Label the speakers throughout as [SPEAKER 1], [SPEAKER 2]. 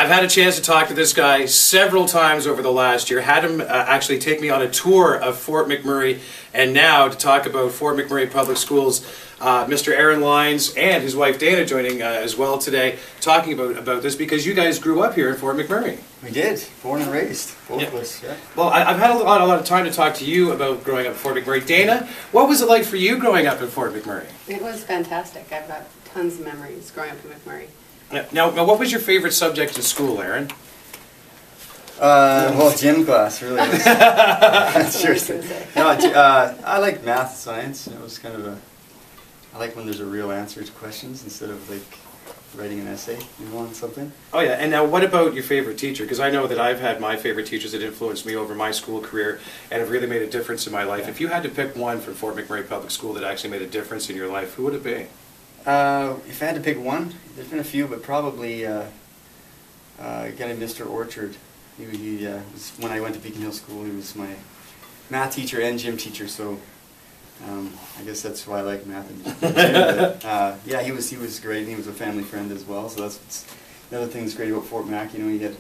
[SPEAKER 1] I've had a chance to talk to this guy several times over the last year. Had him actually take me on a tour of Fort McMurray, and now to talk about Fort McMurray Public Schools, Mr. Aaron Lyons and his wife Dana joining as well today, talking about this because you guys grew up here in Fort McMurray.
[SPEAKER 2] We did, born and raised, both of us. Yeah.
[SPEAKER 1] Well, I've had a lot of time to talk to you about growing up in Fort McMurray. Dana, what was it like for you growing up in Fort McMurray?
[SPEAKER 3] It was fantastic. I've got tons of memories growing up in McMurray.
[SPEAKER 1] Now, what was your favorite subject in school, Aaron?
[SPEAKER 2] Well, gym class, really. Seriously. No, I like math, science. It was kind of a. I like when there's a real answer to questions instead of like writing an essay, on something.
[SPEAKER 1] Oh yeah, and now what about your favorite teacher? Because I know that I've had my favorite teachers that influenced me over my school career and have really made a difference in my life. Yeah. If you had to pick one from Fort McMurray Public School that actually made a difference in your life, who would it be?
[SPEAKER 2] If I had to pick one, there's been a few, but probably a guy named Mr. Orchard. He was, when I went to Beacon Hill School, he was my math teacher and gym teacher, so I guess that's why I like math and gym. Yeah, he was great. He was a family friend as well, so that's the other thing that's great about Fort Mac. You had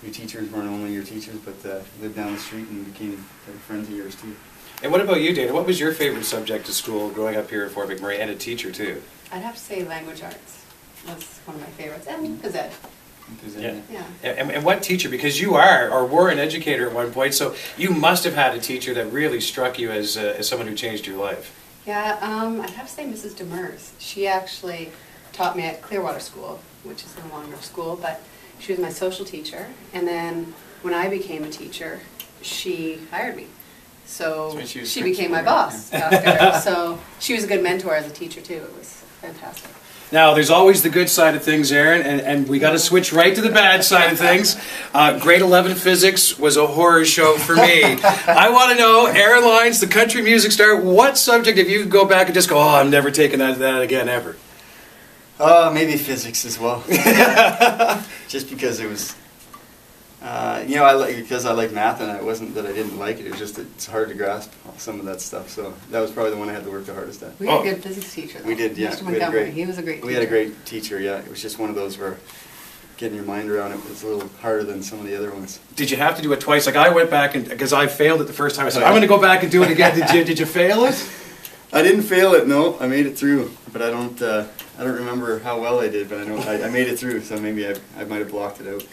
[SPEAKER 2] your teachers weren't only your teachers, but lived down the street and became friends of yours too.
[SPEAKER 1] And what about you, Dana? What was your favorite subject to school growing up here at Fort McMurray, and a teacher too?
[SPEAKER 3] I'd have to say language arts. That's one of my favorites. And phys ed.
[SPEAKER 1] Yeah. And what teacher? Because you are, or were, an educator at one point, so you must have had a teacher that really struck you as someone who changed your life.
[SPEAKER 3] Yeah, I'd have to say Mrs. Demers. She actually taught me at Clearwater School, which is no longer a school, but she was my social teacher. And then when I became a teacher, she hired me. So she became my boss after. So she was a good mentor as a teacher too. It was fantastic.
[SPEAKER 1] Now, there's always the good side of things, Aaron, and we got to switch right to the bad side of things. Grade 11 physics was a horror show for me. I want to know, Aaron Lyons, the country music star, what subject, if you could go back and just go, oh, I'm never taking that again, ever?
[SPEAKER 2] Maybe physics as well. Just because it was, because I like math, and it wasn't that I didn't like it. It was just it's hard to grasp some of that stuff. So that was probably the one I had to work the hardest at.
[SPEAKER 3] We had a good physics teacher, though.
[SPEAKER 2] We did, yeah.
[SPEAKER 3] Mr. Montgomery, he was a great teacher.
[SPEAKER 2] We had a great teacher, yeah. It was just one of those where getting your mind around it was a little harder than some of the other ones.
[SPEAKER 1] Did you have to do it twice? Like I went back, and because I failed it the first time, I said, I'm going to go back and do it again. Did you fail it?
[SPEAKER 2] I didn't fail it, no. I made it through, but I don't remember how well I did, but I know I made it through, so maybe I might have blocked it out.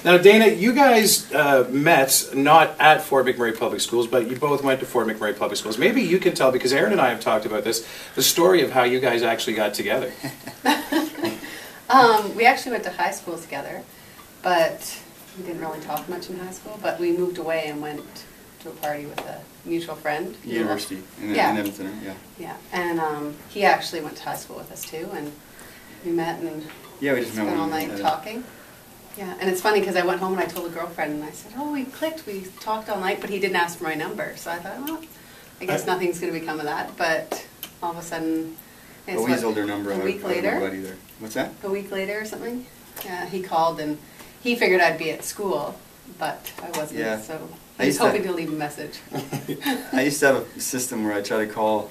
[SPEAKER 1] Now, Dana, you guys met not at Fort McMurray Public Schools, but you both went to Fort McMurray Public Schools. Maybe you can tell, because Aaron and I have talked about this, the story of how you guys actually got together.
[SPEAKER 3] We actually went to high school together, but we didn't really talk much in high school, but we moved away and went to a party with a mutual friend.
[SPEAKER 2] University in Edmonton, yeah.
[SPEAKER 3] Yeah, and he actually went to high school with us too, and we met and
[SPEAKER 2] we just
[SPEAKER 3] spent all night talking. Yeah, and it's funny because I went home and I told a girlfriend and I said, oh, we clicked, we talked all night, but he didn't ask for my number. So I thought, well, I guess nothing's going to become of that. But all of a sudden,
[SPEAKER 2] it's weaseled their number
[SPEAKER 3] a week later.
[SPEAKER 2] What's that?
[SPEAKER 3] A week later or something. Yeah, he called and he figured I'd be at school, but I wasn't. Yeah. So he was hoping to leave a message.
[SPEAKER 2] I used to have a system where I try to call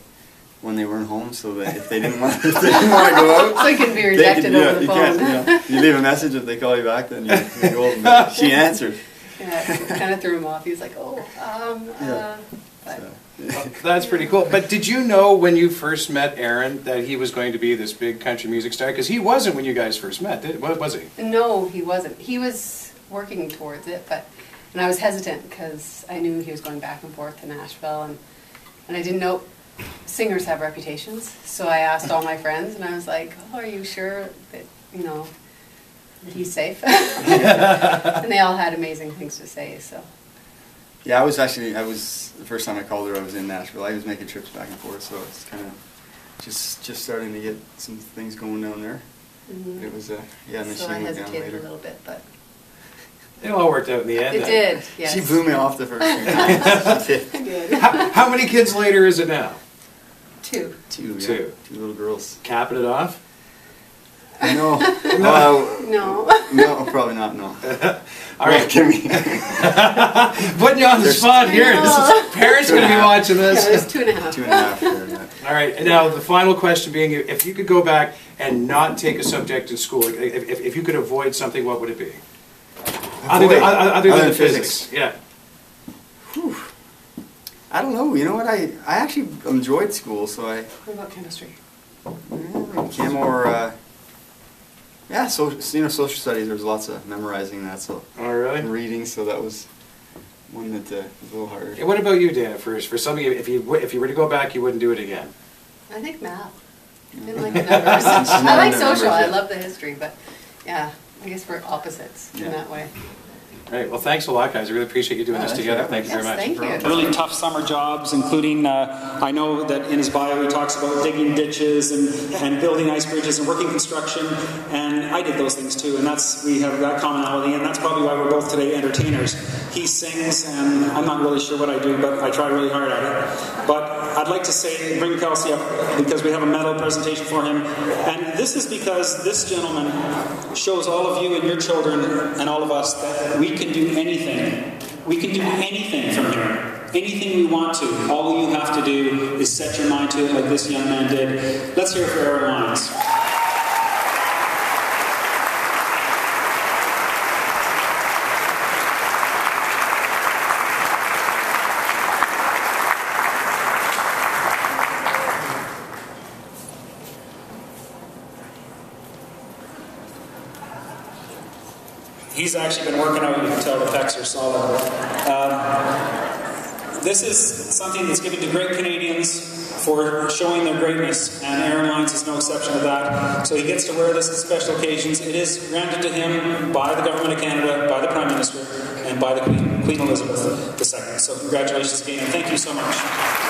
[SPEAKER 2] when they weren't home, so that if they didn't want to go out,
[SPEAKER 3] so it can be rejected over the phone.
[SPEAKER 2] You leave a message, if they call you back, then you go over. But she answered.
[SPEAKER 3] Yeah, it kind of threw him off. He was like, "Oh,
[SPEAKER 1] That's pretty cool. But did you know when you first met Aaron that he was going to be this big country music star? Because he wasn't when you guys first met, was he?
[SPEAKER 3] No, he wasn't. He was working towards it, and I was hesitant because I knew he was going back and forth to Nashville, and I didn't know singers have reputations. So I asked all my friends, and I was like, "Oh, are you sure that that he's safe?" And they all had amazing things to say. So.
[SPEAKER 2] Yeah, I was the first time I called her, I was in Nashville. I was making trips back and forth, so it's kind of just starting to get some things going down there. Mm-hmm. It was yeah, and then
[SPEAKER 3] so
[SPEAKER 2] she
[SPEAKER 3] I
[SPEAKER 2] moved down
[SPEAKER 3] hesitated
[SPEAKER 2] later.
[SPEAKER 3] a little bit, but
[SPEAKER 1] it all worked out in the end.
[SPEAKER 3] It did. Yes.
[SPEAKER 2] She blew me off the first few times. She did.
[SPEAKER 3] I did.
[SPEAKER 1] How many kids later is it now?
[SPEAKER 3] Two.
[SPEAKER 2] Two little girls.
[SPEAKER 1] Capping it off?
[SPEAKER 2] No.
[SPEAKER 3] No.
[SPEAKER 2] No, probably not, no.
[SPEAKER 1] All right.
[SPEAKER 2] Give me.
[SPEAKER 1] Putting you on the spot here. This is, parents going to be watching
[SPEAKER 3] Yeah,
[SPEAKER 1] this.
[SPEAKER 3] there's 2.5.
[SPEAKER 2] 2.5 there, yeah.
[SPEAKER 1] All right, and now the final question being, if you could go back and not take a subject in school, like, if you could avoid something, what would it be? Other than physics. Yeah.
[SPEAKER 2] Whew. I don't know. You know what? I actually enjoyed school, so I
[SPEAKER 3] What about chemistry?
[SPEAKER 2] came more. Yeah, so you know, social studies. There was lots of memorizing that, so
[SPEAKER 1] Oh, really?
[SPEAKER 2] and reading. So that was one that was a little harder.
[SPEAKER 1] And what about you, Dana? For something, if you were to go back, you wouldn't do it again.
[SPEAKER 3] I think math. I didn't like the numbers. I like social. I love the history, but yeah, I guess we're opposites in that way.
[SPEAKER 1] All right. Well, thanks a lot, guys. I really appreciate you doing this together. Thank you very much.
[SPEAKER 3] Thank you.
[SPEAKER 4] Really tough summer jobs, including, I know that in his bio he talks about digging ditches and building ice bridges and working construction, and I did those things too, and we have that commonality, and that's probably why we're both today entertainers. He sings, and I'm not really sure what I do, but I try really hard at it. But I'd like to bring Kelsey up because we have a medal presentation for him, and this is because this gentleman shows all of you and your children and all of us that we can do anything. We can do anything from here. Anything we want to. All you have to do is set your mind to it like this young man did. Let's hear it for Aaron Lyons. He's actually been working out, you can tell the pecs are solid. This is something that's given to great Canadians for showing their greatness, and Aaron Lyons is no exception to that. So he gets to wear this at special occasions. It is granted to him by the Government of Canada, by the Prime Minister, and by the Queen Elizabeth II. So congratulations again, and thank you so much.